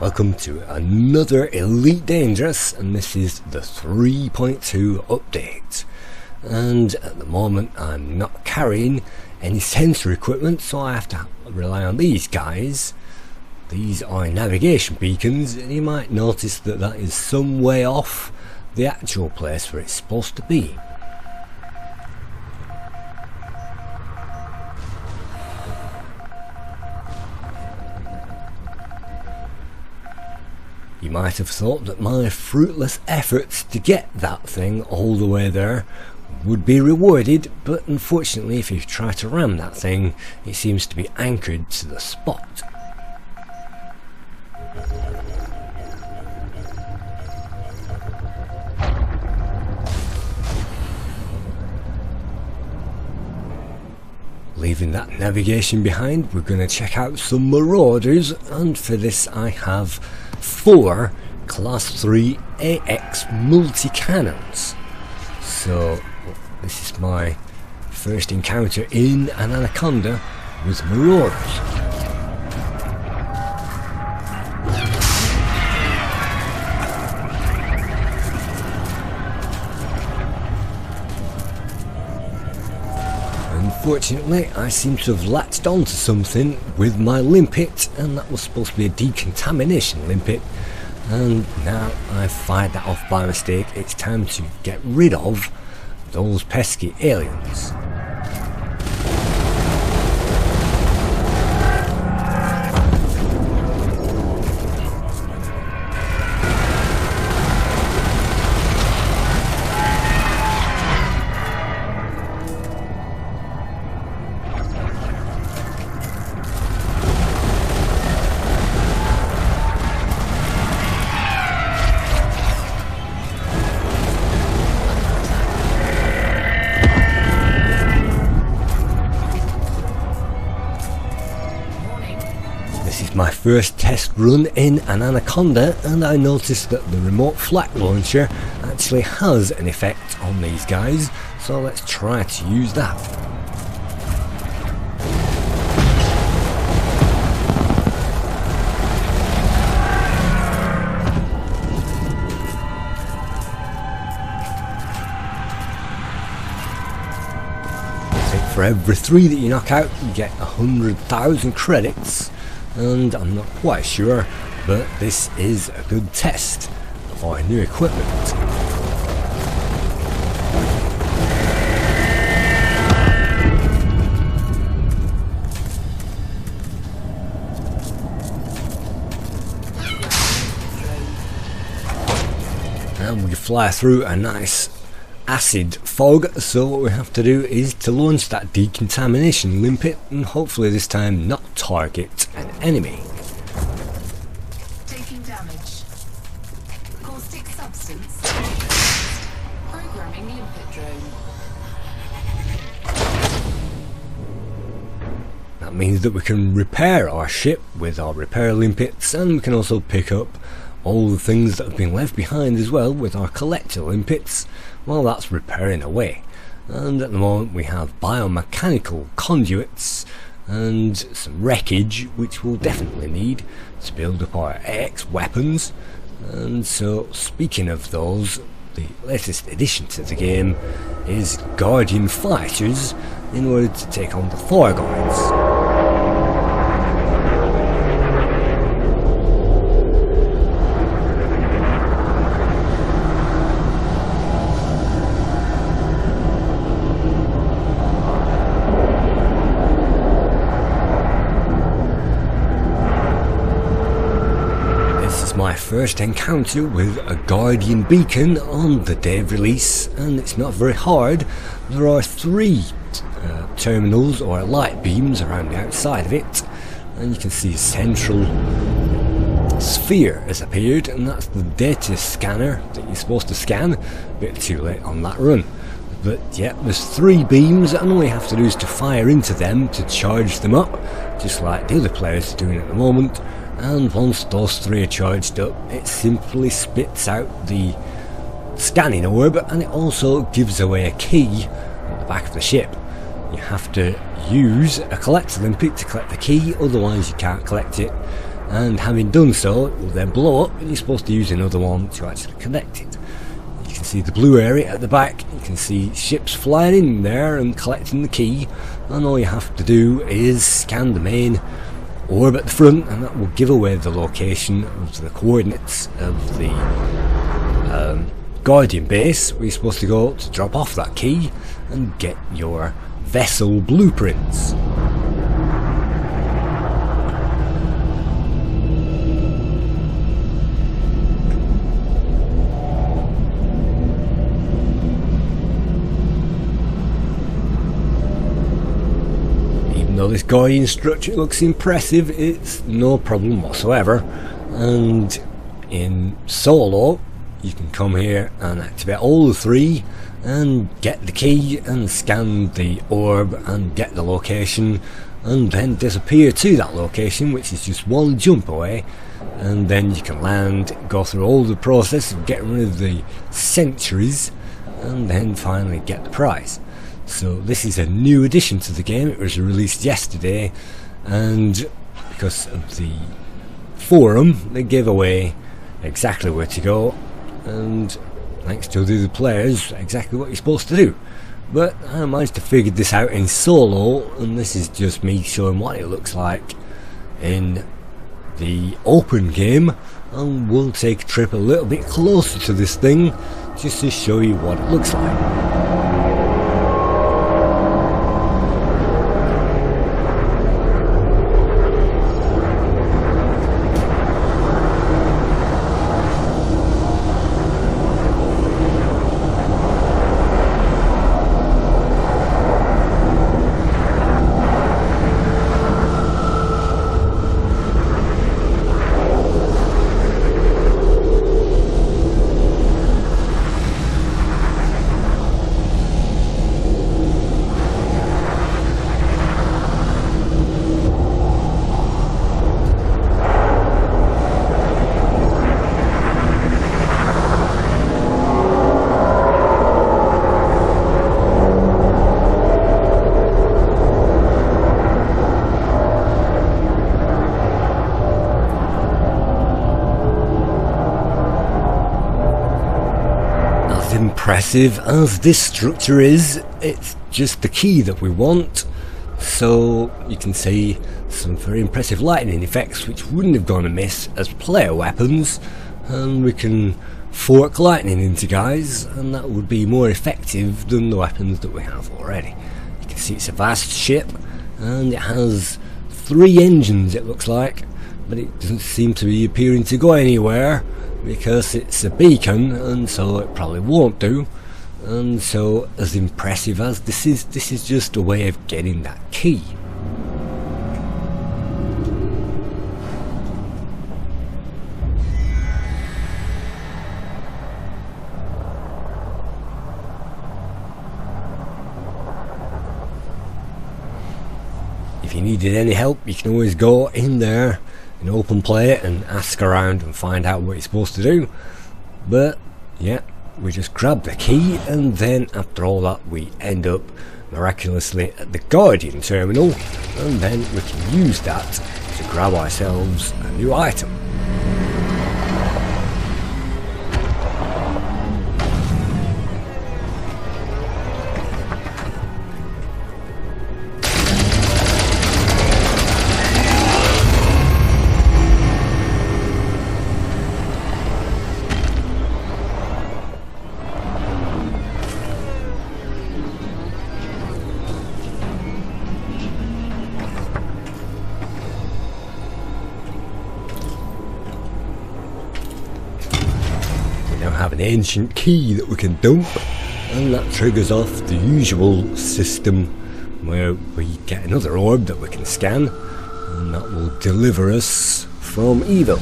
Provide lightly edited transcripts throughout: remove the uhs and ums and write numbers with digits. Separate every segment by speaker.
Speaker 1: Welcome to another Elite Dangerous, and this is the 3.2 update. And at the moment I'm not carrying any sensor equipment, so I have to rely on these guys. These are navigation beacons, and you might notice that that is some way off the actual place where it's supposed to be. You might have thought that my fruitless efforts to get that thing all the way there would be rewarded, but unfortunately if you try to ram that thing, it seems to be anchored to the spot. Leaving that navigation behind, we're going to check out some marauders, and for this I have 4 Class 3 AX multi-cannons. So this is my first encounter in an Anaconda with marauders. Unfortunately, I seem to have latched onto something with my limpet, and that was supposed to be a decontamination limpet, and now I've fired that off by mistake. It's time to get rid of those pesky aliens. This is my first test run in an Anaconda, and I noticed that the remote flak launcher actually has an effect on these guys, so let's try to use that. For every 3 that you knock out, you get 100,000 credits, and I'm not quite sure, but this is a good test of our new equipment. And we fly through a nice acid fog, so what we have to do is to launch that decontamination limpet and hopefully this time not target an enemy.
Speaker 2: Taking damage. Caustic substance. Programming limpet drone.
Speaker 1: That means that we can repair our ship with our repair limpets, and we can also pick up all the things that have been left behind as well with our collector limpets while that's repairing away. And at the moment we have biomechanical conduits and some wreckage which we'll definitely need to build up our AX weapons. And so speaking of those, the latest addition to the game is Guardian Fighters in order to take on the Thargoids. My first encounter with a Guardian beacon on the day of release, and it's not very hard. There are 3 terminals or light beams around the outside of it, and you can see a central sphere has appeared, and that's the data scanner that you're supposed to scan. A bit too late on that run, but yeah, there's 3 beams, and all you have to do is to fire into them to charge them up, just like the other players are doing at the moment. And once those 3 are charged up, it simply spits out the scanning orb, and it also gives away a key on the back of the ship. You have to use a collector limpet to collect the key, otherwise you can't collect it. and having done so, it will then blow up, and you're supposed to use another one to actually connect it. You can see the blue area at the back, you can see ships flying in there and collecting the key, and all you have to do is scan the main orb at the front, and that will give away the location of the coordinates of the Guardian base where you're supposed to go to drop off that key and get your vessel blueprints. Though this Guardian structure looks impressive, it's no problem whatsoever, and in solo you can come here and activate all the three and get the key and scan the orb and get the location and then disappear to that location, which is just one jump away, and then you can land, go through all the process of getting rid of the sentries, and then finally get the prize. So this is a new addition to the game. It was released yesterday, and because of the forum they gave away exactly where to go, and thanks to the other players, exactly what you're supposed to do. But I managed to figure this out in solo, and this is just me showing what it looks like in the open game, and we'll take a trip a little bit closer to this thing just to show you what it looks like. Impressive as this structure is, it's just the key that we want, so you can see some very impressive lightning effects which wouldn't have gone amiss as player weapons, and we can fork lightning into guys, and that would be more effective than the weapons that we have already. You can see it's a vast ship, and it has 3 engines it looks like, but it doesn't seem to be appearing to go anywhere because it's a beacon, and so it probably won't do. And so, as impressive as this is just a way of getting that key. If you needed any help, you can always go in there in open play and ask around and find out what you're supposed to do. But yeah, we just grab the key, and then after all that we end up miraculously at the Guardian terminal, and then we can use that to grab ourselves a new item. Have an ancient key that we can dump, and that triggers off the usual system where we get another orb that we can scan, and that will deliver us from evil.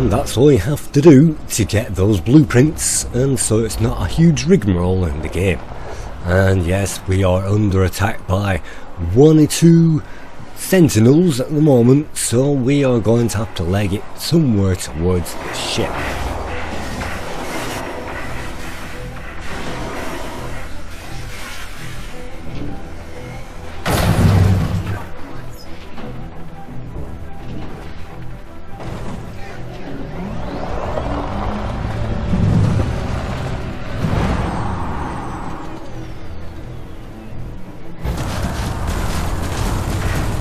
Speaker 1: and that's all you have to do to get those blueprints, and so it's not a huge rigmarole in the game. And yes, we are under attack by 1 or 2 sentinels at the moment, so we are going to have to leg it somewhere towards the ship.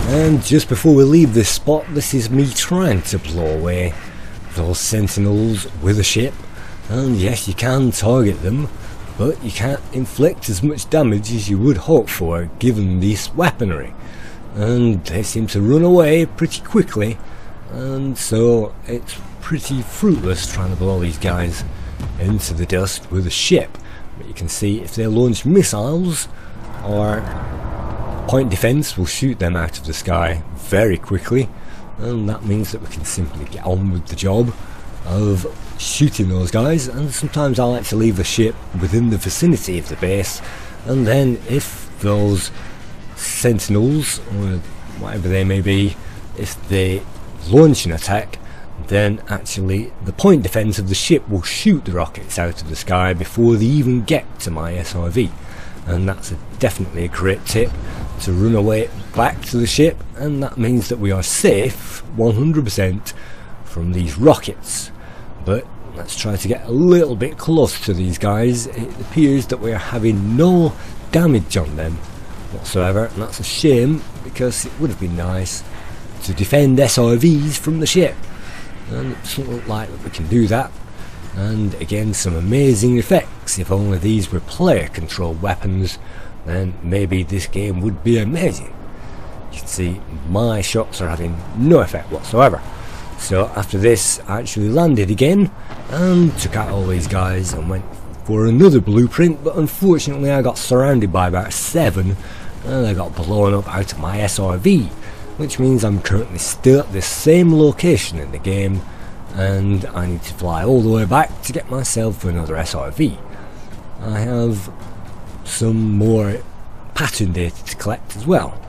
Speaker 1: And just before we leave this spot, this is me trying to blow away those sentinels with a ship. And yes, you can target them, but you can't inflict as much damage as you would hope for given this weaponry. And they seem to run away pretty quickly, and so it's pretty fruitless trying to blow these guys into the dust with a ship. But you can see if they launch missiles or point defense will shoot them out of the sky very quickly, and that means that we can simply get on with the job of shooting those guys. And sometimes I like to leave the ship within the vicinity of the base, and then if those sentinels or whatever they may be, if they launch an attack, then actually the point defense of the ship will shoot the rockets out of the sky before they even get to my SRV. And that's definitely a great tip, to run away back to the ship, and that means that we are safe 100% from these rockets. But let's try to get a little bit close to these guys. It appears that we are having no damage on them whatsoever, and that's a shame, because it would have been nice to defend SRVs from the ship, and it doesn't look like that we can do that. And again, some amazing effects. If only these were player controlled weapons, then maybe this game would be amazing. You can see my shots are having no effect whatsoever. So after this, I actually landed again and took out all these guys and went for another blueprint, but unfortunately I got surrounded by about 7 and I got blown up out of my SRV, which means I'm currently still at the same location in the game, and I need to fly all the way back to get myself another SRV. I have some more pattern data to collect as well.